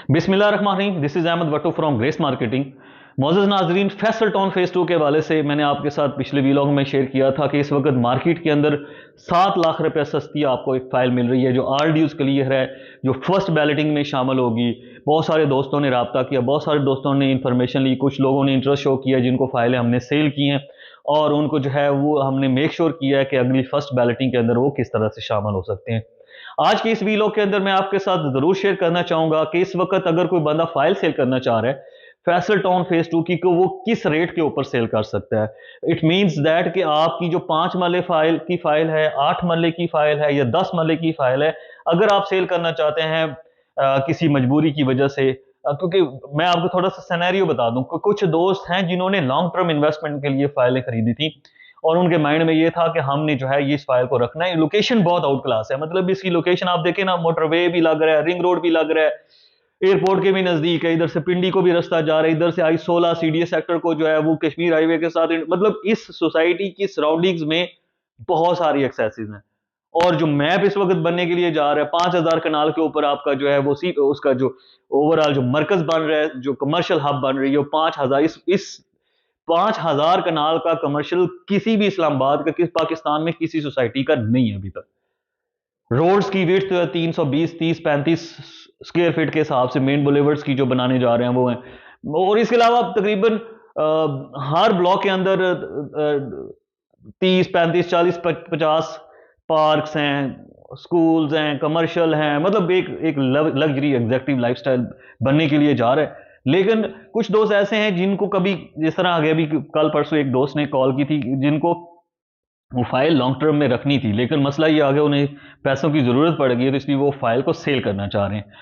बिस्मिल्लाहिर्रहमानिर्रहीम। This is Ahmad Wattoo from Grace Marketing. मोअज़्ज़ज़ नाज़रीन, फैसल टाउन फेज़ 2 के हवाले से मैंने आपके साथ पिछले वीलॉग में शेयर किया था कि इस वक्त मार्केट के अंदर 7 लाख रुपए सस्ती आपको एक फ़ाइल मिल रही है जो ऑल ड्यूज़ क्लियर है, जो फर्स्ट बैलेटिंग में शामिल होगी। बहुत सारे दोस्तों ने रब्ता किया, बहुत सारे दोस्तों ने इन्फॉर्मेशन ली, कुछ लोगों ने इंटरेस्ट शो किया जिनको फाइलें हमने सेल की हैं और उनको जो है वो हमने मेक श्योर किया है कि अगली फर्स्ट बैलेटिंग के अंदर वो किस तरह से शामिल हो सकते हैं। आज की इस वीलॉग के अंदर मैं आपके साथ जरूर शेयर करना चाहूंगा कि इस वक्त अगर कोई बंदा फाइल सेल करना चाह रहा है फैसल टाउन फेज 2 की, को वो किस रेट के ऊपर सेल कर सकता है। इट मींस दैट कि आपकी जो 5 मरले फाइल है, 8 मरले की फाइल है या 10 मरले की फाइल है, अगर आप सेल करना चाहते हैं किसी मजबूरी की वजह से, क्योंकि मैं आपको थोड़ा सा सिनेरियो बता दूं कि कुछ दोस्त हैं जिन्होंने लॉन्ग टर्म इन्वेस्टमेंट के लिए फाइलें खरीदी थी और उनके माइंड में ये था कि हमने जो है ये इस फाइल को रखना है। लोकेशन बहुत आउट क्लास है, मतलब इसकी लोकेशन आप देखें ना, मोटरवे भी लग रहा है, रिंग रोड भी लग रहा है, एयरपोर्ट के भी नजदीक है, इधर से पिंडी को भी रास्ता जा रहा है, इधर से I-16 CDS सेक्टर को जो है वो कश्मीर हाईवे के साथ, मतलब इस सोसाइटी की सराउंडिंग्स में बहुत सारी एक्सेसेस हैं। और जो मैप इस वक्त बनने के लिए जा रहा है 5000 कनाल के ऊपर, आपका जो है वो उसका जो ओवरऑल जो मरकज बन रहा है, जो कमर्शियल हब बन रही है, 5000 इस 5000 कनाल का कमर्शियल किसी भी इस्लामाबाद का, किस पाकिस्तान में किसी सोसाइटी का नहीं है अभी तक। रोड्स की विड्थ 320, 30, 35 स्क्वायर फीट के हिसाब से मेन बुलेवर्ड्स की जो बनाने जा रहे हैं वो हैं। और इसके अलावा तकरीबन हर ब्लॉक के अंदर 30, 35, 40, 50 पार्क्स हैं, स्कूल्स हैं, कमर्शियल हैं, मतलब एक लग्जरी एग्जेक्टिव लाइफस्टाइल बनने के लिए जा रहा है। लेकिन कुछ दोस्त ऐसे हैं जिनको कभी, जिस तरह आगे अभी कल परसों एक दोस्त ने कॉल की थी, जिनको वो फाइल लॉन्ग टर्म में रखनी थी, लेकिन मसला ये आ गया उन्हें पैसों की जरूरत पड़ गई, तो इसलिए वो फाइल को सेल करना चाह रहे हैं।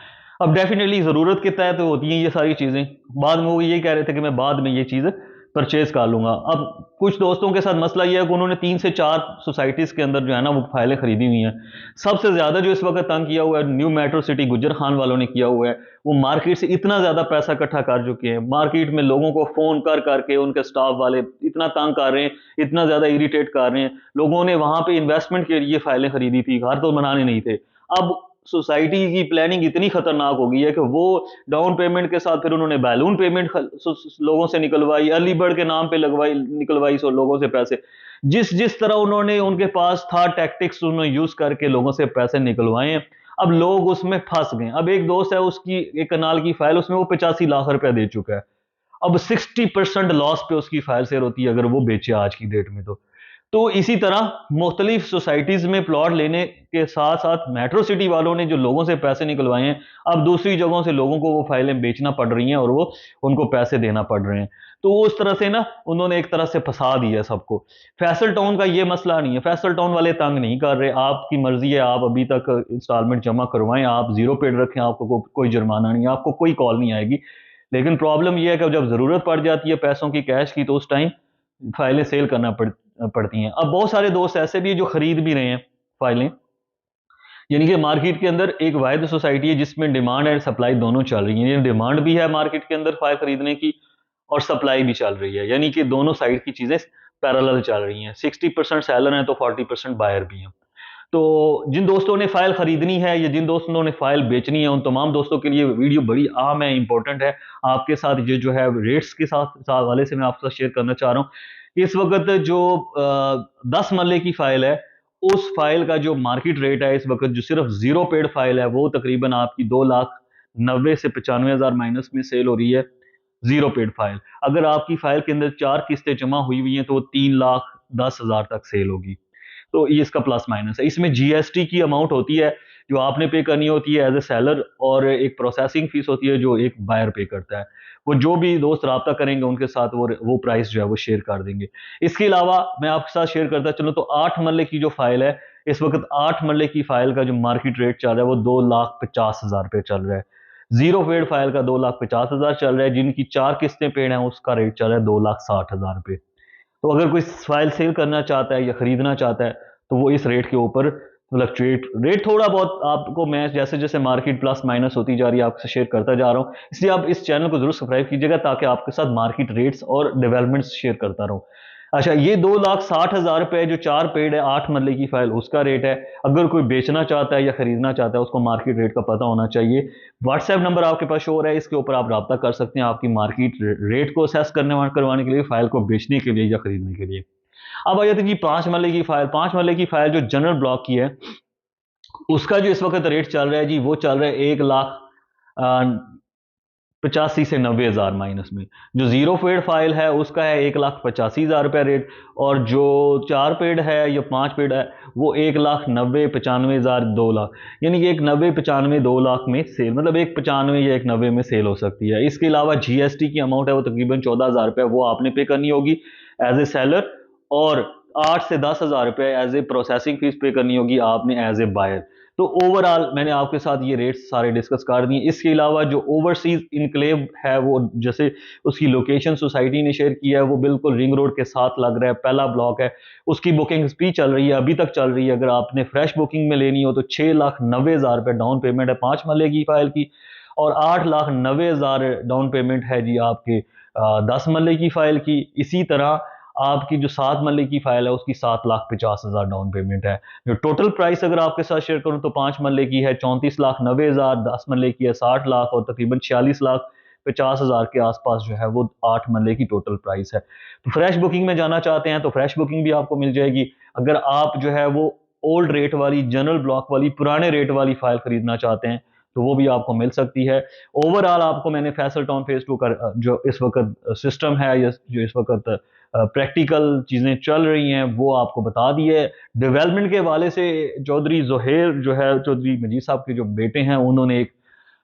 अब डेफिनेटली जरूरत के तहत होती हैं ये सारी चीजें, बाद में वो ये कह रहे थे कि मैं बाद में ये चीज परचेज कर लूंगा। अब कुछ दोस्तों के साथ मसला ये है कि उन्होंने 3 से 4 सोसाइटीज के अंदर जो है ना वो फाइलें खरीदी हुई हैं। सबसे ज्यादा जो इस वक्त तंग किया हुआ है न्यू मेट्रो सिटी गुजर खान वालों ने किया हुआ है। वो मार्केट से इतना ज्यादा पैसा इकट्ठा कर चुके हैं, मार्केट में लोगों को फोन कर करके उनके स्टाफ वाले इतना तंग कर रहे हैं, इतना ज्यादा इरिटेट कर रहे हैं। लोगों ने वहां पे इन्वेस्टमेंट के लिए फाइलें खरीदी थी, घर तो बनाने नहीं थे। अब सोसाइटी की प्लानिंग इतनी खतरनाक हो गई है कि वो डाउन पेमेंट के साथ फिर उन्होंने बैलून पेमेंट लोगों से निकलवाई, अर्ली बर्ड के नाम पे निकलवाई सो लोगों से पैसे। जिस जिस तरह उन्होंने, उनके पास था टैक्टिक्स, उन्होंने यूज करके लोगों से पैसे निकलवाए हैं। अब लोग उसमें फंस गए। अब एक दोस्त है, उसकी एक कनाल की फाइल, उसमें वो 85 लाख रुपया दे चुका है। अब 60% लॉस पे उसकी फाइल सेल होती है अगर वो बेचे आज की डेट में। तो इसी तरह मुख्तलिफ सोसाइटीज में प्लॉट लेने के साथ साथ मेट्रो सिटी वालों ने जो लोगों से पैसे निकलवाए हैं, अब दूसरी जगहों से लोगों को वो फाइलें बेचना पड़ रही हैं और वो उनको पैसे देना पड़ रहे हैं। तो उस तरह से ना उन्होंने एक तरह से फंसा दिया सबको। फैसल टाउन का ये मसला नहीं है, फैसल टाउन वाले तंग नहीं कर रहे, आपकी मर्जी है, आप अभी तक इंस्टॉलमेंट जमा करवाएं, आप जीरो पेड रखें, आपको कोई जुर्माना नहीं, आपको कोई कॉल नहीं आएगी। लेकिन प्रॉब्लम यह है कि जब जरूरत पड़ जाती है पैसों की, कैश की, तो उस टाइम फाइलें सेल करना पड़ती हैं। अब बहुत सारे दोस्त ऐसे भी हैं जो खरीद भी रहे हैं फाइलें, यानी कि मार्केट के अंदर एक वाहिद सोसाइटी है जिसमें डिमांड एंड सप्लाई दोनों चल रही है। डिमांड भी है मार्केट के अंदर फाइल खरीदने की और सप्लाई भी चल रही है, यानी कि दोनों साइड की चीजें पैरेलल चल रही हैं। 60% सेलर हैं तो 40% बायर भी हैं। तो जिन दोस्तों ने फाइल खरीदनी है या जिन दोस्तों ने फाइल बेचनी है, उन तमाम दोस्तों के लिए वीडियो बड़ी अहम है, इंपॉर्टेंट है। आपके साथ ये जो है रेट्स के साथ हवाले से मैं आपके साथ शेयर करना चाह रहा हूँ। इस वक्त जो 10 मरले की फाइल है, उस फाइल का जो मार्केट रेट है इस वक्त, जो सिर्फ जीरो पेड फाइल है, वो तकरीबन आपकी 2,90,000 से 95,000 माइनस में सेल हो रही है। जीरो पेड फाइल, अगर आपकी फाइल के अंदर 4 किस्तें जमा हुई हुई हैं तो वो 3,10,000 तक सेल होगी। तो ये इसका प्लस माइनस है। इसमें जीएसटी की अमाउंट होती है जो आपने पे करनी होती है एज ए सेलर, और एक प्रोसेसिंग फीस होती है जो एक बायर पे करता है। वो जो भी दोस्त राब्ता करेंगे उनके साथ वो प्राइस जो है वो शेयर कर देंगे। इसके अलावा मैं आपके साथ शेयर करता चलूं तो 8 मरले की जो फाइल है, इस वक्त 8 मरले की फाइल का जो मार्केट रेट चल रहा है वो 2,50,000 रुपये चल रहा है। जीरो पेड फाइल का 2,50,000 चल रहा है। जिनकी 4 किस्तें पेड हैं उसका रेट चल रहा है 2,60,000 रुपये। तो अगर कोई फाइल सेल करना चाहता है या खरीदना चाहता है तो वो इस रेट के ऊपर फ्लक्चुएट, रेट थोड़ा बहुत आपको मैं जैसे जैसे मार्केट प्लस माइनस होती जा रही है आपसे शेयर करता जा रहा हूँ। इसलिए आप इस चैनल को जरूर सब्सक्राइब कीजिएगा ताकि आपके साथ मार्केट रेट्स और डेवलपमेंट्स शेयर करता रहूँ। अच्छा, ये 2,60,000 रुपए जो 4 पेड़ है 8 मरले की फाइल, उसका रेट है। अगर कोई बेचना चाहता है या खरीदना चाहता है, उसको मार्केट रेट का पता होना चाहिए। व्हाट्सएप नंबर आपके पास शो हो रहा है, इसके ऊपर आप रब्ता कर सकते हैं आपकी मार्केट रेट को असेस करवाने के लिए, फाइल को बेचने के लिए या खरीदने के लिए। अब आ जाते हैं जी 5 मरले की फाइल। 5 मरले की फाइल जो जनरल ब्लॉक की है, उसका जो इस वक्त रेट चल रहा है जी, वो चल रहा है 1,85,000 से 90,000 माइनस में। जो जीरो पेड फाइल है उसका है 1,85,000 रुपया रेट, और जो 4 पेड है या 5 पेड है वो 1,90,95,000 2 लाख, यानी कि 1,90,95 2 लाख में सेल, मतलब 1,95 या 1,90 में सेल हो सकती है। इसके अलावा जीएसटी की अमाउंट है वो तकरीबन 14,000 रुपया, वो आपने पे करनी होगी एज ए सेलर, और 8 से 10,000 रुपये एज ए प्रोसेसिंग फीस पे करनी होगी आपने एज ए बायर। तो ओवरऑल मैंने आपके साथ ये रेट्स सारे डिस्कस कर दिए। इसके अलावा जो ओवरसीज इनक्लेव है, वो जैसे उसकी लोकेशन सोसाइटी ने शेयर किया है, वो बिल्कुल रिंग रोड के साथ लग रहा है, पहला ब्लॉक है। उसकी बुकिंग भी चल रही है, अभी तक चल रही है। अगर आपने फ्रेश बुकिंग में लेनी हो तो 6,90,000 रुपये डाउन पेमेंट है 5 मरले की फाइल की, और 8,90,000 डाउन पेमेंट है जी आपके 10 मरले की फाइल की। इसी तरह आपकी जो 7 मरले की फाइल है उसकी 7,50,000 डाउन पेमेंट है। जो टोटल प्राइस अगर आपके साथ शेयर करूं तो 5 मरले की है 34,90,000, 10 मरले की है 60 लाख, और तकरीबन 46,50,000 के आसपास जो है वो 8 मरले की टोटल प्राइस है। तो फ्रेश बुकिंग में जाना चाहते हैं तो फ्रेश बुकिंग भी आपको मिल जाएगी। अगर आप जो है वो ओल्ड रेट वाली, जनरल ब्लॉक वाली, पुराने रेट वाली फाइल खरीदना चाहते हैं तो वो भी आपको मिल सकती है। ओवरऑल आपको मैंने फैसल टाउन फेज 2 का जो इस वक्त सिस्टम है, या जो इस वक्त प्रैक्टिकल चीज़ें चल रही हैं, वो आपको बता दी है। डेवलपमेंट के हवाले से चौधरी जोहेर जो है, चौधरी मजीद साहब के जो बेटे हैं, उन्होंने एक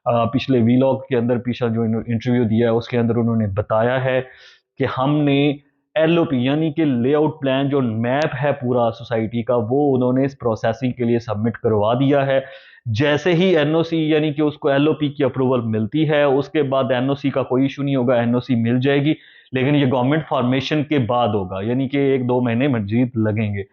पिछले वीलॉग के अंदर पिछला जो इंटरव्यू दिया है उसके अंदर उन्होंने बताया है कि हमने एलओपी यानी कि लेआउट प्लान, जो मैप है पूरा सोसाइटी का, वो उन्होंने इस प्रोसेसिंग के लिए सबमिट करवा दिया है। जैसे ही एनओसी यानी कि उसको एलओपी की अप्रूवल मिलती है, उसके बाद एनओसी का कोई इशू नहीं होगा, एनओसी मिल जाएगी। लेकिन ये गवर्नमेंट फॉर्मेशन के बाद होगा, यानी कि 1-2 महीने मजीद लगेंगे।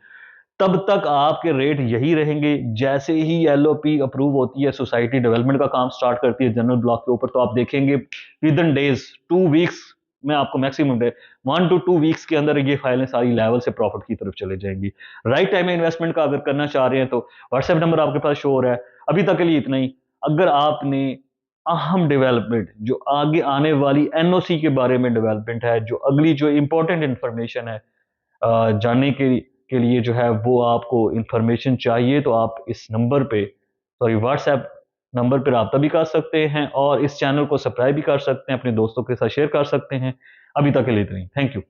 तब तक आपके रेट यही रहेंगे। जैसे ही एलओपी अप्रूव होती है, सोसाइटी डेवलपमेंट का काम स्टार्ट करती है जनरल ब्लॉक के ऊपर, तो आप देखेंगे विद इन डेज, 2 वीक्स में आपको मैक्सिमम डे 1 to 2 वीक्स के अंदर ये फाइलें सारी लेवल से प्रॉफिट की तरफ चले जाएंगी। राइट टाइम में इन्वेस्टमेंट का अगर करना चाह रहे हैं तो व्हाट्सएप नंबर आपके पास शो हो रहा है। अभी तक के लिए इतना ही। अगर आपने अहम डेवलपमेंट, जो आगे आने वाली एनओसी के बारे में डेवलपमेंट है, जो अगली जो इंपॉर्टेंट इंफॉर्मेशन है जानने के लिए जो है वो आपको इंफॉर्मेशन चाहिए, तो आप इस नंबर पे, सॉरी व्हाट्सएप नंबर पे रब्ता भी कर सकते हैं, और इस चैनल को सब्सक्राइब भी कर सकते हैं, अपने दोस्तों के साथ शेयर कर सकते हैं। अभी तक के लिए इतना ही। Thank you.